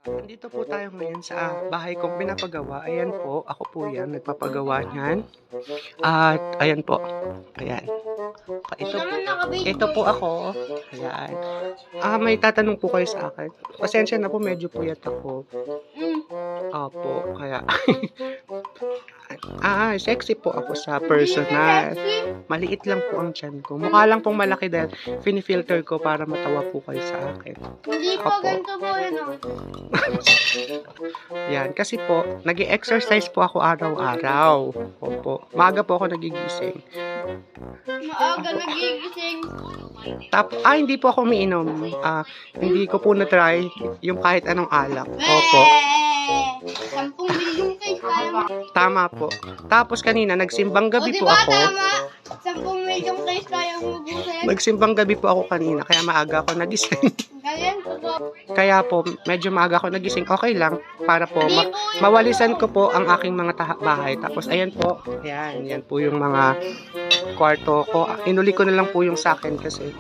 Nandito po tayo ngayon sa bahay kong pinapagawa. Ayan po, ako po yan, nagpapagawa niyan. At ayan po, ayan. Ito po ako. Ayan. May tatanong po kayo sa akin. Pasensya na po, medyo puyat ako. Opo, kaya. Sexy po ako sa personal. Maliit lang po ang tiyan ko. Mukha lang pong malaki dahil finifilter ko para matawa po kayo sa akin. Hindi po, ganito po yun. Yan, kasi po, nag-exercise po ako araw-araw. Opo. Maaga po ako nagigising. Maaga nagigising. Hindi po ako umiinom. Hindi ko po na-try yung kahit anong alak. Opo. 10 milyong kayo kaya mo. Tama po. Tapos kanina, nagsimbang gabi po diba, ako. tama? 10 milyong kayo kaya mo busin. Nagsimbang gabi po ako kanina, kaya maaga ako nagising. Ganyan po po. Kaya po, medyo maaga ako nagising. Okay lang, para po mawalisan ko po ang aking mga bahay. Tapos ayan po, yan po yung mga kwarto ko. Inuli ko na lang po yung sa akin kasi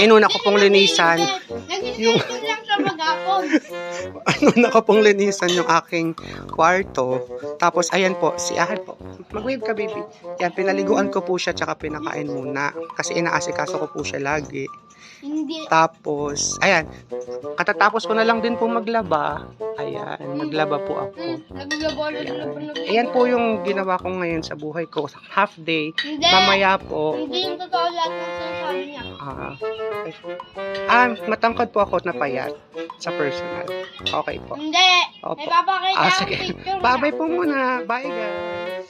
inuna ko pong linisan. Yung lang sa magapon. Inuna ko pong linisan yung aking kwarto. Tapos ayan po, si Ahad po. Mag-wave ka, baby. Yan, pinaliguan ko po siya tsaka pinakain muna. Kasi inaasikaso ko po siya lagi. Hindi. Tapos, ayan, katatapos ko na lang din po maglaba. Ayan, naglaba po ako. Ayan po yung ginawa ko ngayon sa buhay ko. Half day. Hindi. Mamaya po. Hindi yung totoo lahat ng sinasabi niya. Matangkad po ako na payat sa personal. Okay po. Hindi. Opo. May papakita akong Sige. picture niya. Bye-bye po muna. Bye, guys.